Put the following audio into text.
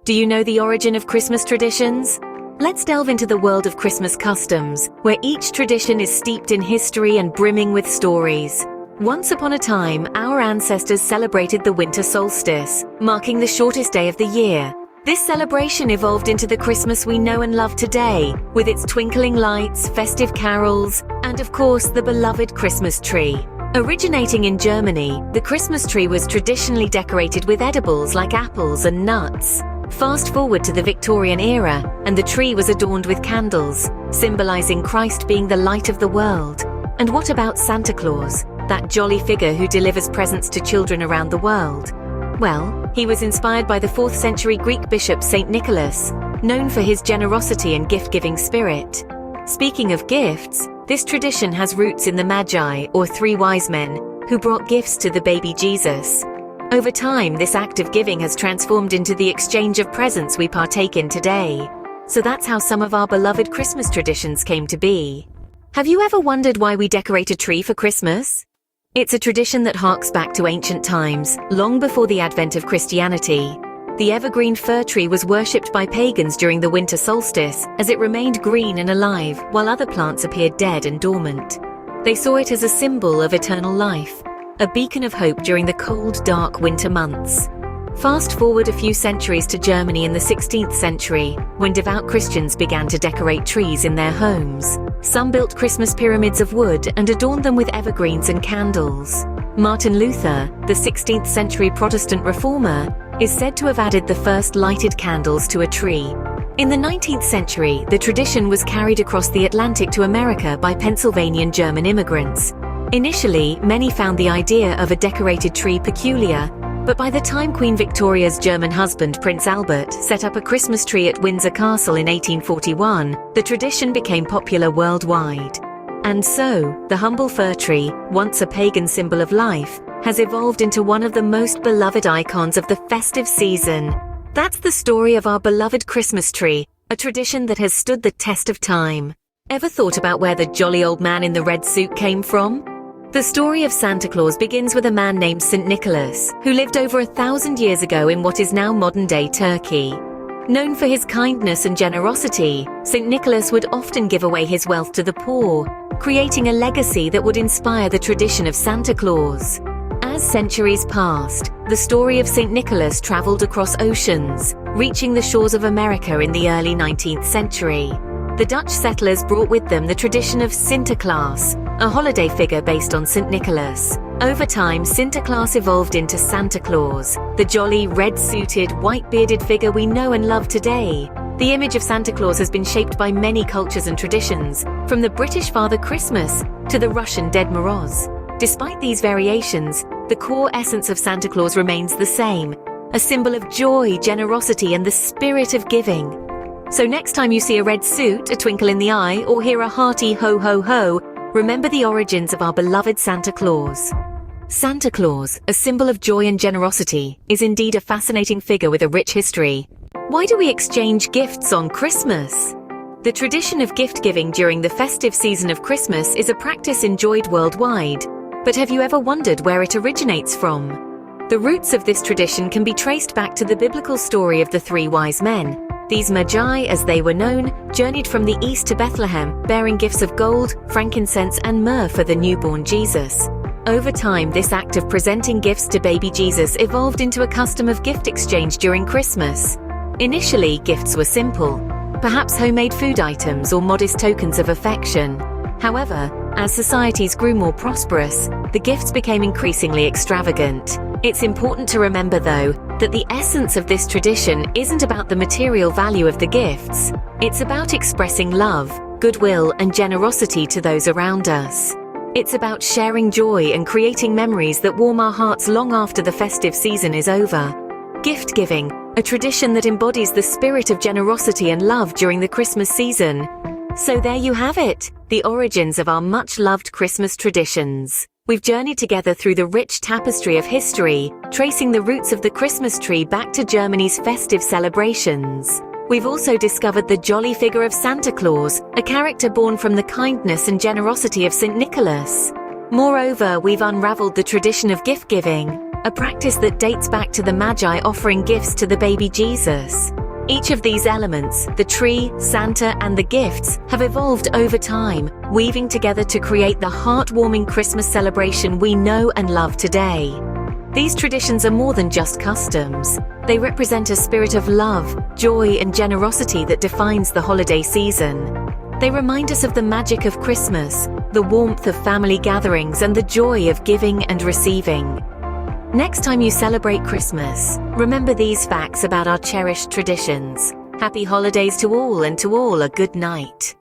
Do you know the origin of Christmas traditions? Let's delve into the world of Christmas customs, where each tradition is steeped in history and brimming with stories. Once upon a time, our ancestors celebrated the winter solstice, marking the shortest day of the year. This celebration evolved into the Christmas we know and love today, with its twinkling lights, festive carols, and of course, the beloved Christmas tree. Originating in Germany, the Christmas tree was traditionally decorated with edibles like apples and nuts. Fast forward to the Victorian era, and the tree was adorned with candles, symbolizing Christ being the light of the world. And what about Santa Claus, that jolly figure who delivers presents to children around the world? Well, he was inspired by the 4th century Greek bishop Saint Nicholas, known for his generosity and gift-giving spirit. Speaking of gifts, this tradition has roots in the Magi, or 3 wise men, who brought gifts to the baby Jesus. Over time, this act of giving has transformed into the exchange of presents we partake in today. So that's how some of our beloved Christmas traditions came to be. Have you ever wondered why we decorate a tree for Christmas? It's a tradition that harks back to ancient times, long before the advent of Christianity. The evergreen fir tree was worshipped by pagans during the winter solstice, as it remained green and alive, while other plants appeared dead and dormant. They saw it as a symbol of eternal life, a beacon of hope during the cold, dark winter months. Fast forward a few centuries to Germany in the 16th century, when devout Christians began to decorate trees in their homes. Some built Christmas pyramids of wood and adorned them with evergreens and candles. Martin Luther, the 16th century Protestant reformer, is said to have added the first lighted candles to a tree. In the 19th century, the tradition was carried across the Atlantic to America by Pennsylvanian German immigrants. Initially, many found the idea of a decorated tree peculiar, but by the time Queen Victoria's German husband, Prince Albert, set up a Christmas tree at Windsor Castle in 1841, the tradition became popular worldwide. And so, the humble fir tree, once a pagan symbol of life, has evolved into one of the most beloved icons of the festive season. That's the story of our beloved Christmas tree, a tradition that has stood the test of time. Ever thought about where the jolly old man in the red suit came from? The story of Santa Claus begins with a man named St. Nicholas, who lived over 1,000 years ago in what is now modern-day Turkey. Known for his kindness and generosity, St. Nicholas would often give away his wealth to the poor, creating a legacy that would inspire the tradition of Santa Claus. As centuries passed, the story of St. Nicholas traveled across oceans, reaching the shores of America in the early 19th century. The Dutch settlers brought with them the tradition of Sinterklaas, a holiday figure based on St. Nicholas. Over time, Sinterklaas evolved into Santa Claus, the jolly, red-suited, white-bearded figure we know and love today. The image of Santa Claus has been shaped by many cultures and traditions, from the British Father Christmas to the Russian Ded Moroz. Despite these variations, the core essence of Santa Claus remains the same, a symbol of joy, generosity, and the spirit of giving. So next time you see a red suit, a twinkle in the eye, or hear a hearty ho ho ho, remember the origins of our beloved Santa Claus. Santa Claus, a symbol of joy and generosity, is indeed a fascinating figure with a rich history. Why do we exchange gifts on Christmas? The tradition of gift-giving during the festive season of Christmas is a practice enjoyed worldwide. But have you ever wondered where it originates from? The roots of this tradition can be traced back to the biblical story of the 3 wise men. These Magi, as they were known, journeyed from the east to Bethlehem, bearing gifts of gold, frankincense, and myrrh for the newborn Jesus. Over time, this act of presenting gifts to baby Jesus evolved into a custom of gift exchange during Christmas. Initially, gifts were simple, perhaps homemade food items or modest tokens of affection. However, as societies grew more prosperous, the gifts became increasingly extravagant. It's important to remember, though, that the essence of this tradition isn't about the material value of the gifts. It's about expressing love, goodwill, and generosity to those around us. It's about sharing joy and creating memories that warm our hearts long after the festive season is over. Gift giving, a tradition that embodies the spirit of generosity and love during the Christmas season. So there you have it, the origins of our much-loved Christmas traditions. We've journeyed together through the rich tapestry of history, tracing the roots of the Christmas tree back to Germany's festive celebrations. We've also discovered the jolly figure of Santa Claus, a character born from the kindness and generosity of St. Nicholas. Moreover, we've unraveled the tradition of gift-giving, a practice that dates back to the Magi offering gifts to the baby Jesus. Each of these elements, the tree, Santa, and the gifts, have evolved over time, weaving together to create the heartwarming Christmas celebration we know and love today. These traditions are more than just customs. They represent a spirit of love, joy, and generosity that defines the holiday season. They remind us of the magic of Christmas, the warmth of family gatherings, and the joy of giving and receiving. Next time you celebrate Christmas, remember these facts about our cherished traditions. Happy holidays to all, and to all a good night.